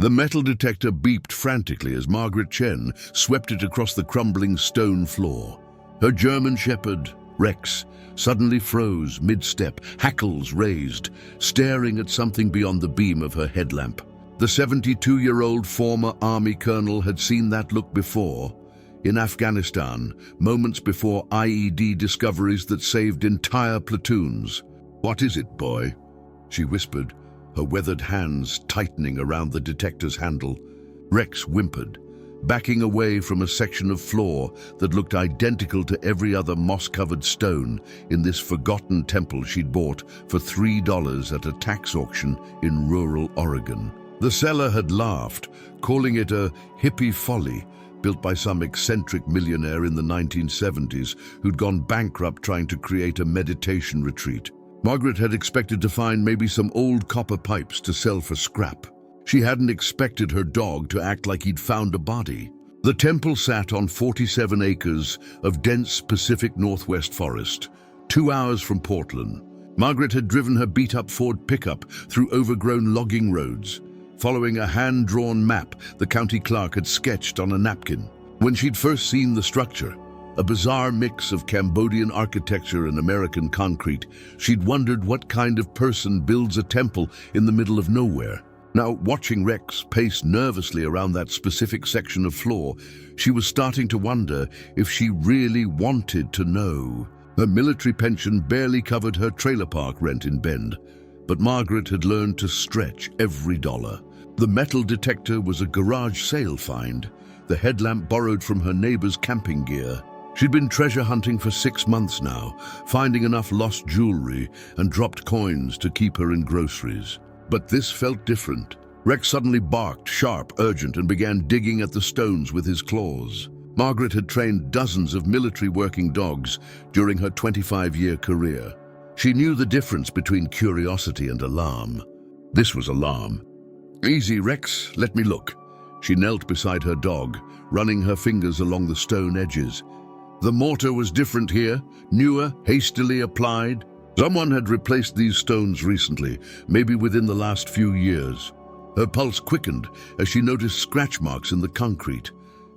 The metal detector beeped frantically as Margaret Chen swept it across the crumbling stone floor. Her German shepherd, Rex, suddenly froze mid-step, hackles raised, staring at something beyond the beam of her headlamp. The 72-year-old former army colonel had seen that look before, in Afghanistan, moments before IED discoveries that saved entire platoons. "What is it, boy?" she whispered, her weathered hands tightening around the detector's handle. Rex whimpered, backing away from a section of floor that looked identical to every other moss-covered stone in this forgotten temple she'd bought for $3 at a tax auction in rural Oregon. The seller had laughed, calling it a hippie folly, built by some eccentric millionaire in the 1970s who'd gone bankrupt trying to create a meditation retreat. Margaret had expected to find maybe some old copper pipes to sell for scrap. She hadn't expected her dog to act like he'd found a body. The temple sat on 47 acres of dense Pacific Northwest forest, 2 hours from Portland. Margaret had driven her beat-up Ford pickup through overgrown logging roads, following a hand-drawn map the county clerk had sketched on a napkin. When she'd first seen the structure, a bizarre mix of Cambodian architecture and American concrete, she'd wondered what kind of person builds a temple in the middle of nowhere. Now, watching Rex pace nervously around that specific section of floor, she was starting to wonder if she really wanted to know. Her military pension barely covered her trailer park rent in Bend, but Margaret had learned to stretch every dollar. The metal detector was a garage sale find, the headlamp borrowed from her neighbor's camping gear. She'd been treasure hunting for 6 months now, finding enough lost jewelry and dropped coins to keep her in groceries. But this felt different. Rex suddenly barked, sharp, urgent, and began digging at the stones with his claws. Margaret had trained dozens of military working dogs during her 25-year career. She knew the difference between curiosity and alarm. This was alarm. "Easy, Rex, let me look." She knelt beside her dog, running her fingers along the stone edges. The mortar was different here, newer, hastily applied. Someone had replaced these stones recently, maybe within the last few years. Her pulse quickened as she noticed scratch marks in the concrete,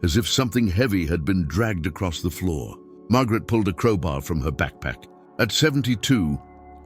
as if something heavy had been dragged across the floor. Margaret pulled a crowbar from her backpack. At 72,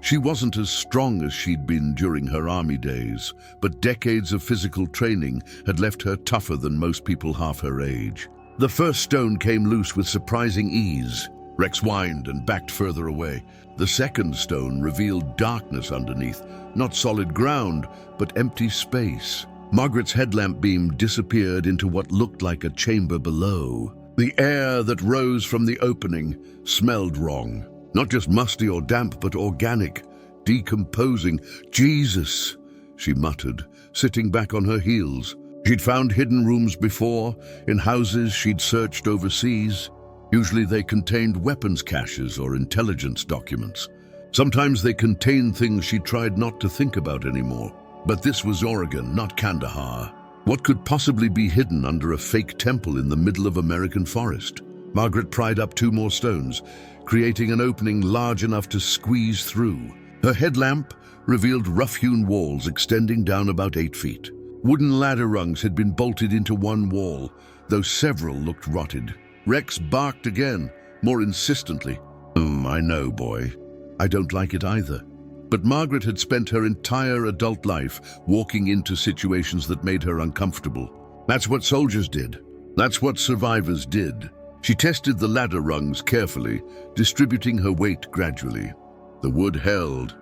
she wasn't as strong as she'd been during her army days, but decades of physical training had left her tougher than most people half her age. The first stone came loose with surprising ease. Rex whined and backed further away. The second stone revealed darkness underneath, not solid ground, but empty space. Margaret's headlamp beam disappeared into what looked like a chamber below. The air that rose from the opening smelled wrong. Not just musty or damp, but organic, decomposing. "Jesus," she muttered, sitting back on her heels. She'd found hidden rooms before, in houses she'd searched overseas. Usually they contained weapons caches or intelligence documents. Sometimes they contained things she tried not to think about anymore. But this was Oregon, not Kandahar. What could possibly be hidden under a fake temple in the middle of American forest? Margaret pried up 2 more stones, creating an opening large enough to squeeze through. Her headlamp revealed rough-hewn walls extending down about 8 feet. Wooden ladder rungs had been bolted into one wall, though several looked rotted. Rex barked again, more insistently. I know, boy. I don't like it either." But Margaret had spent her entire adult life walking into situations that made her uncomfortable. That's what soldiers did. That's what survivors did. She tested the ladder rungs carefully, distributing her weight gradually. The wood held.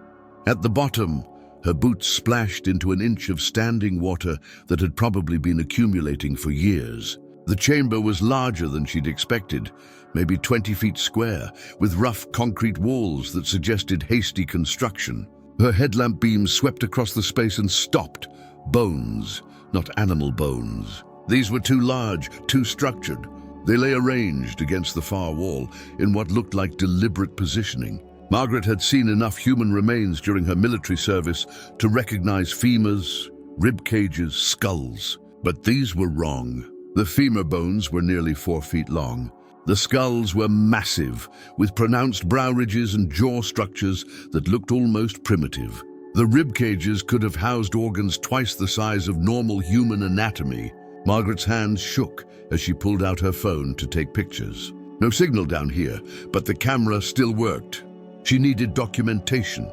At the bottom, her boots splashed into an inch of standing water that had probably been accumulating for years. The chamber was larger than she'd expected, maybe 20 feet square, with rough concrete walls that suggested hasty construction. Her headlamp beam swept across the space and stopped. Bones, not animal bones. These were too large, too structured. They lay arranged against the far wall in what looked like deliberate positioning. Margaret had seen enough human remains during her military service to recognize femurs, rib cages, skulls. But these were wrong. The femur bones were nearly 4 feet long. The skulls were massive, with pronounced brow ridges and jaw structures that looked almost primitive. The rib cages could have housed organs twice the size of normal human anatomy. Margaret's hands shook as she pulled out her phone to take pictures. No signal down here, but the camera still worked. She needed documentation,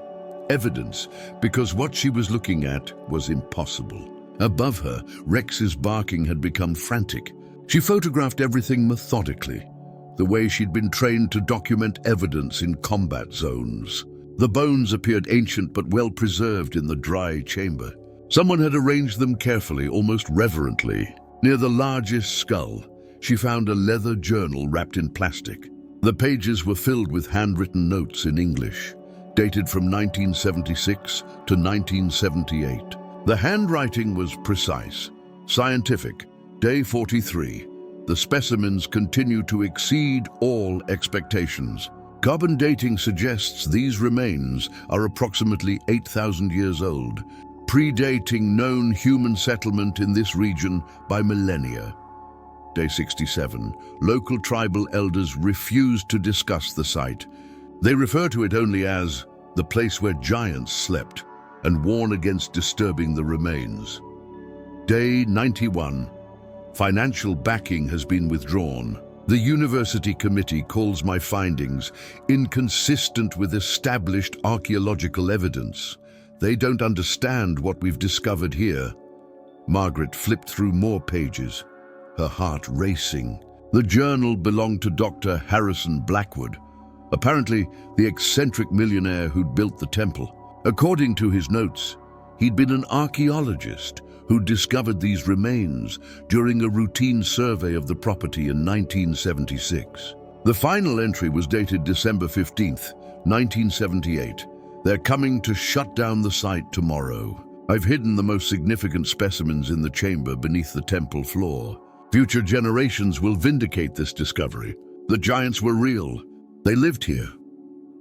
evidence, because what she was looking at was impossible. Above her, Rex's barking had become frantic. She photographed everything methodically, the way she'd been trained to document evidence in combat zones. The bones appeared ancient but well preserved in the dry chamber. Someone had arranged them carefully, almost reverently. Near the largest skull, she found a leather journal wrapped in plastic. The pages were filled with handwritten notes in English, dated from 1976 to 1978. The handwriting was precise, scientific. Day 43. The specimens continue to exceed all expectations. Carbon dating suggests these remains are approximately 8,000 years old, predating known human settlement in this region by millennia. Day 67. Local tribal elders refuse to discuss the site. They refer to it only as the place where giants slept and warn against disturbing the remains. Day 91. Financial backing has been withdrawn. The university committee calls my findings inconsistent with established archaeological evidence. They don't understand what we've discovered here. Margaret flipped through more pages, her heart racing. The journal belonged to Dr. Harrison Blackwood, apparently the eccentric millionaire who'd built the temple. According to his notes, he'd been an archaeologist who discovered these remains during a routine survey of the property in 1976. The final entry was dated December 15th, 1978. They're coming to shut down the site tomorrow. I've hidden the most significant specimens in the chamber beneath the temple floor. Future generations will vindicate this discovery. The giants were real. They lived here.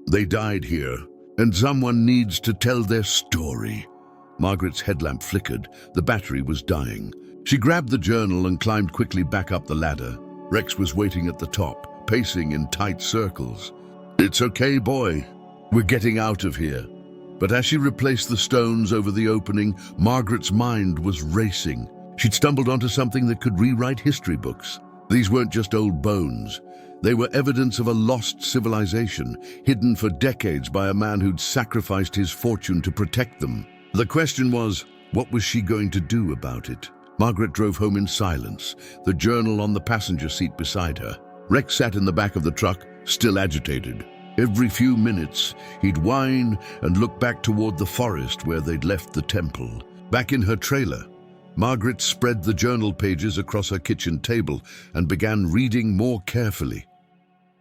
They died here. And someone needs to tell their story. Margaret's headlamp flickered. The battery was dying. She grabbed the journal and climbed quickly back up the ladder. Rex was waiting at the top, pacing in tight circles. "It's okay, boy. We're getting out of here." But as she replaced the stones over the opening, Margaret's mind was racing. She'd stumbled onto something that could rewrite history books. These weren't just old bones. They were evidence of a lost civilization, hidden for decades by a man who'd sacrificed his fortune to protect them. The question was, what was she going to do about it? Margaret drove home in silence, the journal on the passenger seat beside her. Rex sat in the back of the truck, still agitated. Every few minutes, he'd whine and look back toward the forest where they'd left the temple. Back in her trailer, Margaret spread the journal pages across her kitchen table and began reading more carefully.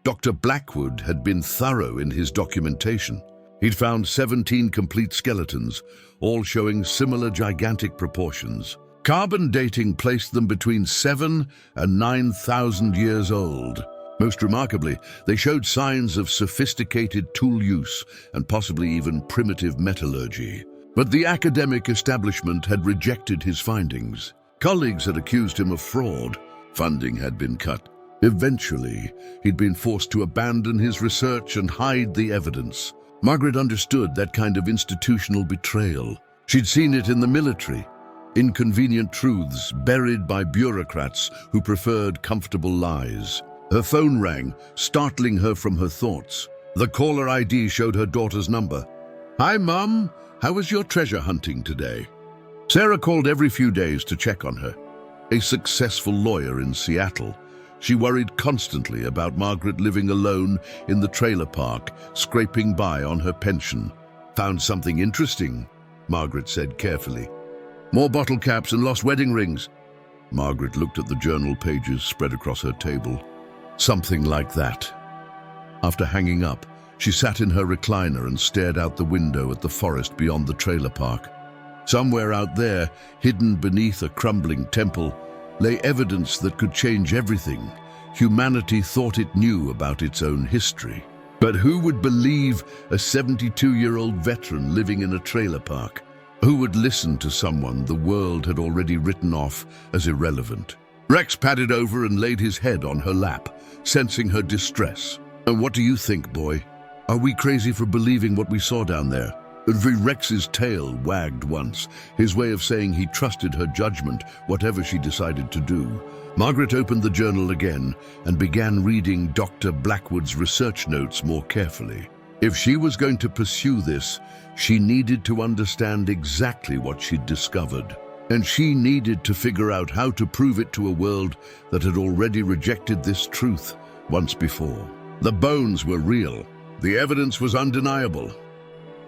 Dr. Blackwood had been thorough in his documentation. He'd found 17 complete skeletons, all showing similar gigantic proportions. Carbon dating placed them between 7 and 9,000 years old. Most remarkably, they showed signs of sophisticated tool use and possibly even primitive metallurgy. But the academic establishment had rejected his findings. Colleagues had accused him of fraud. Funding had been cut. Eventually, he'd been forced to abandon his research and hide the evidence. Margaret understood that kind of institutional betrayal. She'd seen it in the military. Inconvenient truths buried by bureaucrats who preferred comfortable lies. Her phone rang, startling her from her thoughts. The caller ID showed her daughter's number. "Hi, Mum. How was your treasure hunting today?" Sarah called every few days to check on her. A successful lawyer in Seattle, she worried constantly about Margaret living alone in the trailer park, scraping by on her pension. "Found something interesting," Margaret said carefully. "More bottle caps and lost wedding rings." Margaret looked at the journal pages spread across her table. Something like that. After hanging up, she sat in her recliner and stared out the window at the forest beyond the trailer park. Somewhere out there, hidden beneath a crumbling temple, lay evidence that could change everything. Humanity thought it knew about its own history. But who would believe a 72-year-old veteran living in a trailer park? Who would listen to someone the world had already written off as irrelevant? Rex padded over and laid his head on her lap, sensing her distress. "And what do you think, boy? Are we crazy for believing what we saw down there?" Rex's tail wagged once, his way of saying he trusted her judgment, whatever she decided to do. Margaret opened the journal again and began reading Dr. Blackwood's research notes more carefully. If she was going to pursue this, she needed to understand exactly what she'd discovered. And she needed to figure out how to prove it to a world that had already rejected this truth once before. The bones were real. The evidence was undeniable.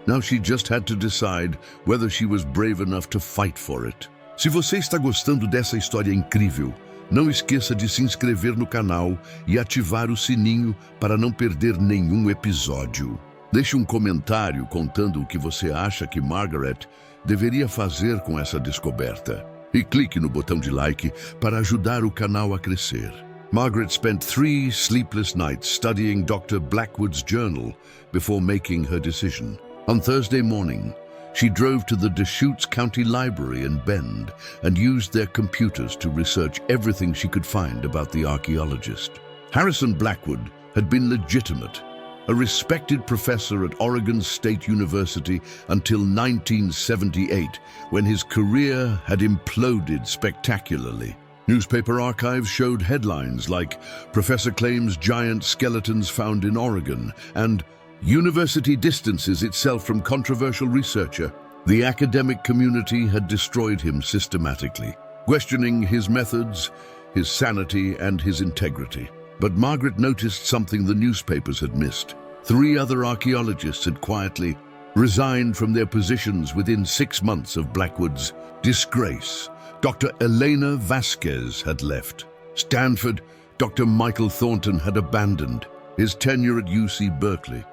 Now she just had to decide whether she was brave enough to fight for it. Se você está gostando dessa história incrível, não esqueça de se inscrever no canal e ativar o sininho para não perder nenhum episódio. Deixe um comentário contando o que você acha que Margaret deveria fazer com essa descoberta. E clique no botão de like para ajudar o canal a crescer. Margaret spent 3 sleepless nights studying Dr. Blackwood's journal before making her decision. On Thursday morning, she drove to the Deschutes County Library in Bend and used their computers to research everything she could find about the archaeologist. Harrison Blackwood had been legitimate, a respected professor at Oregon State University until 1978, when his career had imploded spectacularly. Newspaper archives showed headlines like "Professor claims giant skeletons found in Oregon" and "University distances itself from controversial researcher." The academic community had destroyed him systematically, questioning his methods, his sanity, and his integrity. But Margaret noticed something the newspapers had missed. 3 other archaeologists had quietly resigned from their positions within 6 months of Blackwood's disgrace. Dr. Elena Vasquez had left. Stanford, Dr. Michael Thornton had abandoned his tenure at UC Berkeley.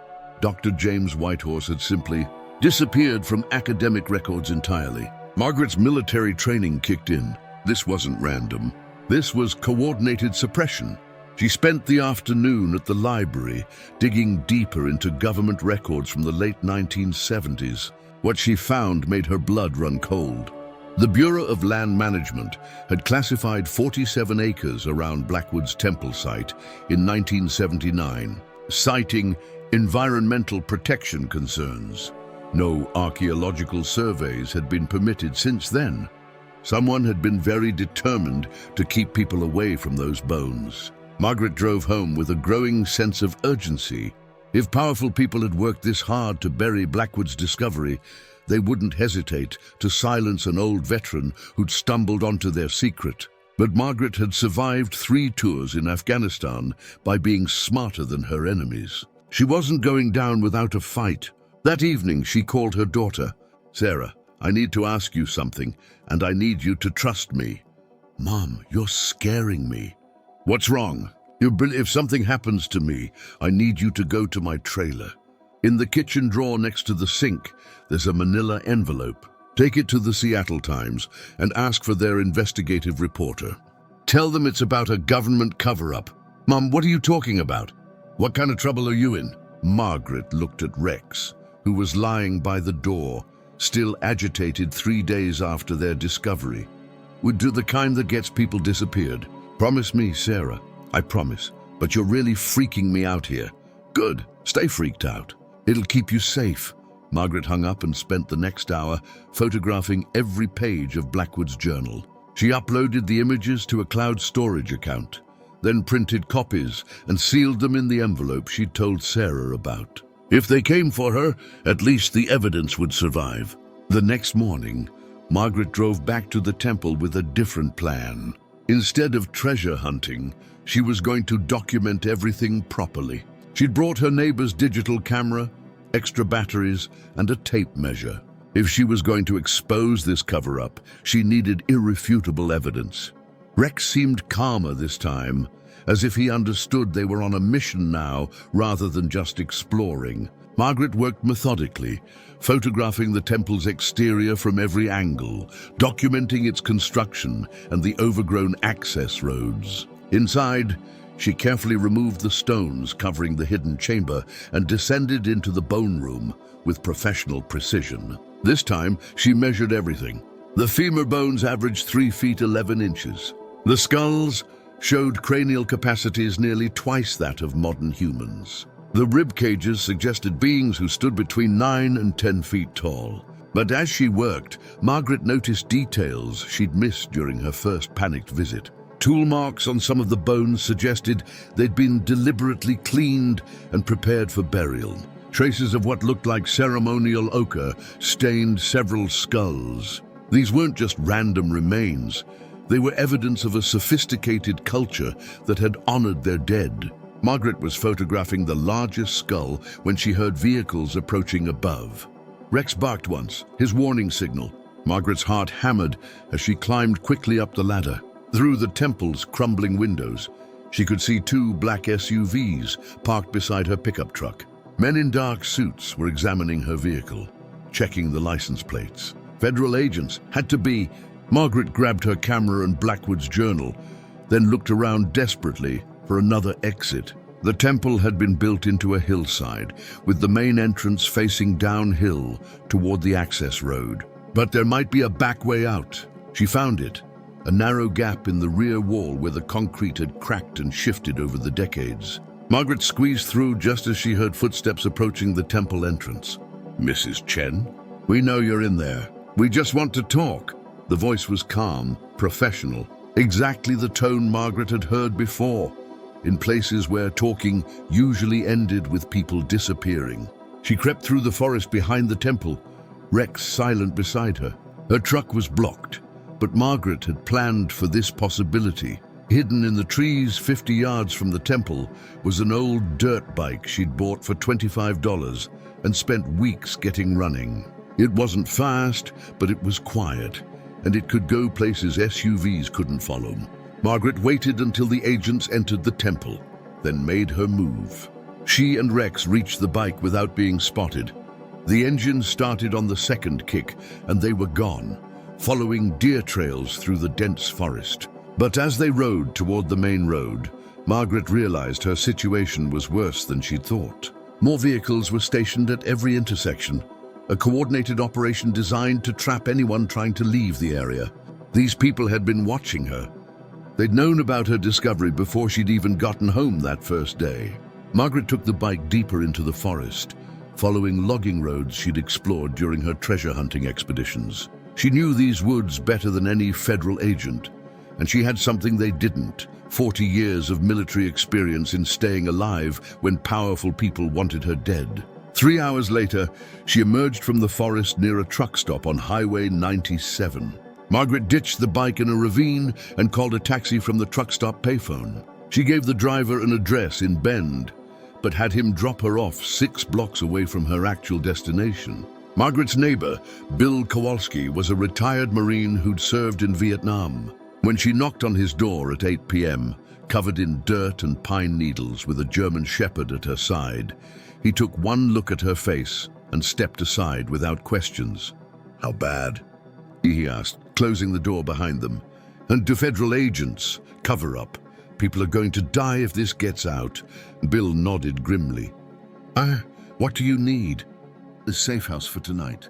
Dr. James Whitehorse had simply disappeared from academic records entirely. Margaret's military training kicked in. This wasn't random. This was coordinated suppression. She spent the afternoon at the library, digging deeper into government records from the late 1970s. What she found made her blood run cold. The Bureau of Land Management had classified 47 acres around Blackwood's temple site in 1979, citing environmental protection concerns. No archaeological surveys had been permitted since then. Someone had been very determined to keep people away from those bones. Margaret drove home with a growing sense of urgency. If powerful people had worked this hard to bury Blackwood's discovery, they wouldn't hesitate to silence an old veteran who'd stumbled onto their secret. But Margaret had survived 3 tours in Afghanistan by being smarter than her enemies. She wasn't going down without a fight. That evening, she called her daughter. "Sarah, I need to ask you something, and I need you to trust me." "Mom, you're scaring me." "What's wrong?" If something happens to me, I need you to go to my trailer. In the kitchen drawer next to the sink, there's a manila envelope. Take it to the Seattle Times and ask for their investigative reporter. Tell them it's about a government cover-up." "Mom, what are you talking about? What kind of trouble are you in?" Margaret looked at Rex, who was lying by the door, still agitated 3 days after their discovery. "Would do the kind that gets people disappeared. Promise me, Sarah." "I promise, but you're really freaking me out here." "Good, stay freaked out. It'll keep you safe." Margaret hung up and spent the next hour photographing every page of Blackwood's journal. She uploaded the images to a cloud storage account, then printed copies and sealed them in the envelope she'd told Sarah about. If they came for her, at least the evidence would survive. The next morning, Margaret drove back to the temple with a different plan. Instead of treasure hunting, she was going to document everything properly. She'd brought her neighbor's digital camera, extra batteries, and a tape measure. If she was going to expose this cover-up, she needed irrefutable evidence. Rex seemed calmer this time, as if he understood they were on a mission now rather than just exploring. Margaret worked methodically, photographing the temple's exterior from every angle, documenting its construction and the overgrown access roads. Inside, she carefully removed the stones covering the hidden chamber and descended into the bone room with professional precision. This time, she measured everything. The femur bones averaged 3 feet 11 inches. The skulls showed cranial capacities nearly twice that of modern humans. The rib cages suggested beings who stood between 9 and 10 feet tall. But as she worked, Margaret noticed details she'd missed during her first panicked visit. Tool marks on some of the bones suggested they'd been deliberately cleaned and prepared for burial. Traces of what looked like ceremonial ochre stained several skulls. These weren't just random remains. They were evidence of a sophisticated culture that had honored their dead. Margaret was photographing the largest skull when she heard vehicles approaching above. Rex barked once, his warning signal. Margaret's heart hammered as she climbed quickly up the ladder. Through the temple's crumbling windows, she could see 2 black SUVs parked beside her pickup truck. Men in dark suits were examining her vehicle, checking the license plates. Federal agents had to be. Margaret grabbed her camera and Blackwood's journal, then looked around desperately for another exit. The temple had been built into a hillside, with the main entrance facing downhill toward the access road. But there might be a back way out. She found it, a narrow gap in the rear wall where the concrete had cracked and shifted over the decades. Margaret squeezed through just as she heard footsteps approaching the temple entrance. "Mrs. Chen, we know you're in there. We just want to talk." The voice was calm, professional, exactly the tone Margaret had heard before, in places where talking usually ended with people disappearing. She crept through the forest behind the temple, Rex silent beside her. Her truck was blocked, but Margaret had planned for this possibility. Hidden in the trees 50 yards from the temple was an old dirt bike she'd bought for $25 and spent weeks getting running. It wasn't fast, but it was quiet, and it could go places SUVs couldn't follow. Margaret waited until the agents entered the temple, then made her move. She and Rex reached the bike without being spotted. The engine started on the second kick, and they were gone, following deer trails through the dense forest. But as they rode toward the main road, Margaret realized her situation was worse than she'd thought. More vehicles were stationed at every intersection, a coordinated operation designed to trap anyone trying to leave the area. These people had been watching her. They'd known about her discovery before she'd even gotten home that first day. Margaret took the bike deeper into the forest, following logging roads she'd explored during her treasure hunting expeditions. She knew these woods better than any federal agent, and she had something they didn't: 40 years of military experience in staying alive when powerful people wanted her dead. 3 hours later, she emerged from the forest near a truck stop on Highway 97. Margaret ditched the bike in a ravine and called a taxi from the truck stop payphone. She gave the driver an address in Bend, but had him drop her off 6 blocks away from her actual destination. Margaret's neighbor, Bill Kowalski, was a retired Marine who'd served in Vietnam. When she knocked on his door at 8 p.m., covered in dirt and pine needles with a German Shepherd at her side, he took one look at her face and stepped aside without questions. "How bad?" he asked, closing the door behind them. "And do federal agents cover up? People are going to die if this gets out." Bill nodded grimly. What do you need?" "A safe house for tonight.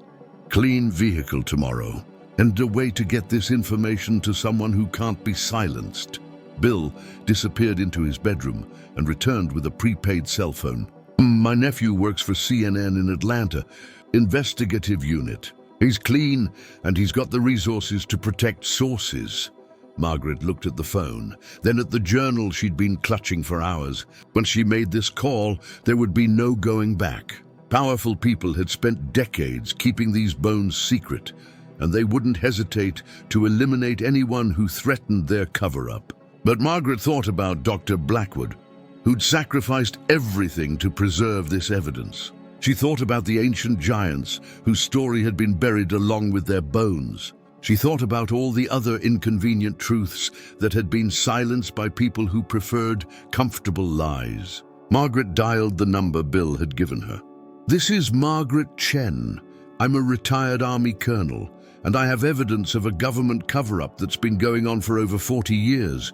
Clean vehicle tomorrow. And a way to get this information to someone who can't be silenced." Bill disappeared into his bedroom and returned with a prepaid cell phone. "My nephew works for CNN in Atlanta, investigative unit. He's clean and he's got the resources to protect sources." Margaret looked at the phone, then at the journal she'd been clutching for hours. When she made this call, there would be no going back. Powerful people had spent decades keeping these bones secret, and they wouldn't hesitate to eliminate anyone who threatened their cover-up. But Margaret thought about Dr. Blackwood, who'd sacrificed everything to preserve this evidence. She thought about the ancient giants whose story had been buried along with their bones. She thought about all the other inconvenient truths that had been silenced by people who preferred comfortable lies. Margaret dialed the number Bill had given her. "This is Margaret Chen. I'm a retired Army colonel, and I have evidence of a government cover-up that's been going on for over 40 years.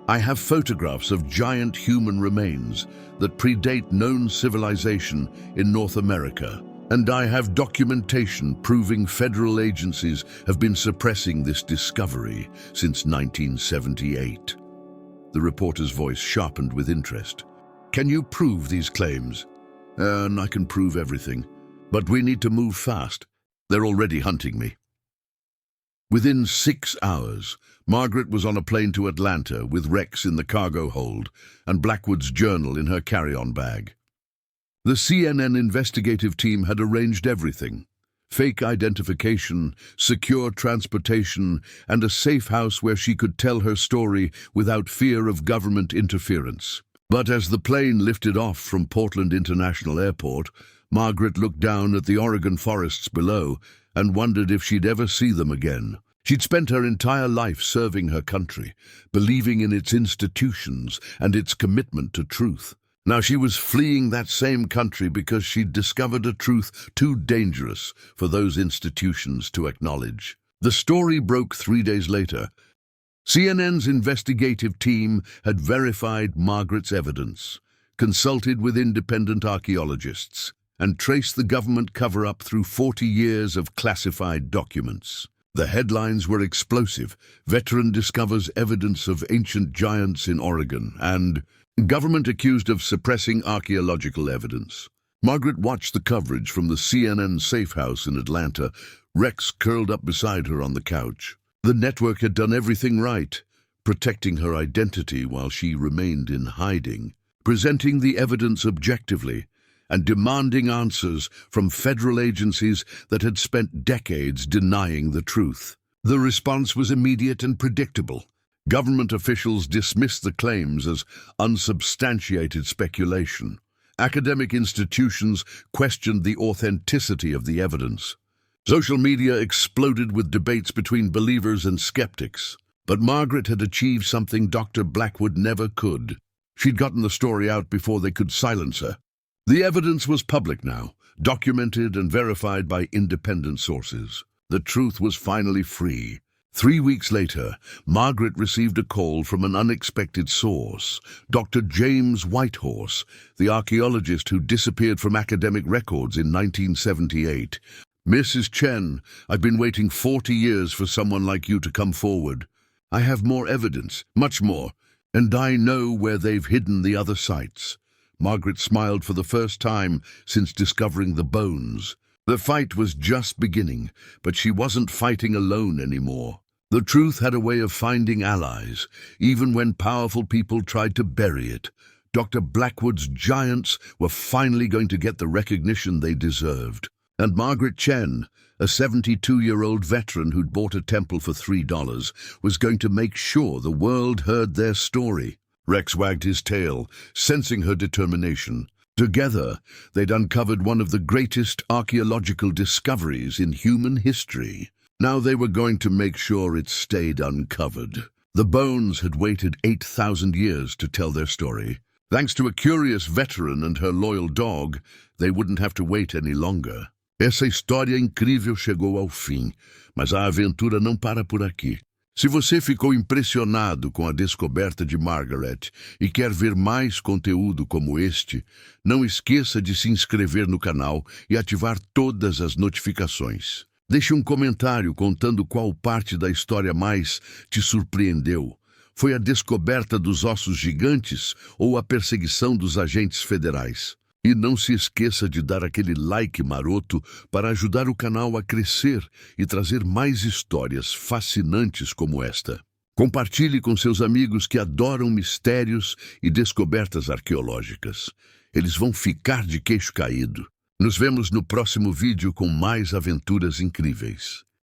I have photographs of giant human remains that predate known civilization in North America. And I have documentation proving federal agencies have been suppressing this discovery since 1978. The reporter's voice sharpened with interest. Can you prove these claims? I can prove everything. But we need to move fast. They're already hunting me. Within 6 hours, Margaret was on a plane to Atlanta with Rex in the cargo hold and Blackwood's journal in her carry-on bag. The CNN investigative team had arranged everything: fake identification, secure transportation, and a safe house where she could tell her story without fear of government interference. But as the plane lifted off from Portland International Airport, Margaret looked down at the Oregon forests below and wondered if she'd ever see them again. She'd spent her entire life serving her country, believing in its institutions and its commitment to truth. Now she was fleeing that same country because she'd discovered a truth too dangerous for those institutions to acknowledge. The story broke 3 days later. CNN's investigative team had verified Margaret's evidence, consulted with independent archaeologists, and traced the government cover-up through 40 years of classified documents. The headlines were explosive. Veteran discovers evidence of ancient giants in Oregon, and government accused of suppressing archaeological evidence. Margaret watched the coverage from the CNN safe house in Atlanta, Rex curled up beside her on the couch. The network had done everything right, protecting her identity while she remained in hiding, presenting the evidence objectively, and demanding answers from federal agencies that had spent decades denying the truth. The response was immediate and predictable. Government officials dismissed the claims as unsubstantiated speculation. Academic institutions questioned the authenticity of the evidence. Social media exploded with debates between believers and skeptics. But Margaret had achieved something Dr. Blackwood never could. She'd gotten the story out before they could silence her. The evidence was public now, documented and verified by independent sources. The truth was finally free. 3 weeks later, Margaret received a call from an unexpected source, Dr. James Whitehorse, the archaeologist who disappeared from academic records in 1978. "Mrs. Chen, I've been waiting 40 years for someone like you to come forward. I have more evidence, much more, and I know where they've hidden the other sites." Margaret smiled for the first time since discovering the bones. The fight was just beginning, but she wasn't fighting alone anymore. The truth had a way of finding allies, even when powerful people tried to bury it. Dr. Blackwood's giants were finally going to get the recognition they deserved. And Margaret Chen, a 72-year-old veteran who'd bought a temple for $3, was going to make sure the world heard their story. Rex wagged his tail, sensing her determination. Together, they'd uncovered one of the greatest archaeological discoveries in human history. Now they were going to make sure it stayed uncovered. The bones had waited 8,000 years to tell their story. Thanks to a curious veteran and her loyal dog, they wouldn't have to wait any longer. Essa história incrível chegou ao fim, mas a aventura não para por aqui. Se você ficou impressionado com a descoberta de Margaret e quer ver mais conteúdo como este, não esqueça de se inscrever no canal e ativar todas as notificações. Deixe um comentário contando qual parte da história mais te surpreendeu. Foi a descoberta dos ossos gigantes ou a perseguição dos agentes federais? E não se esqueça de dar aquele like maroto para ajudar o canal a crescer e trazer mais histórias fascinantes como esta. Compartilhe com seus amigos que adoram mistérios e descobertas arqueológicas. Eles vão ficar de queixo caído. Nos vemos no próximo vídeo com mais aventuras incríveis.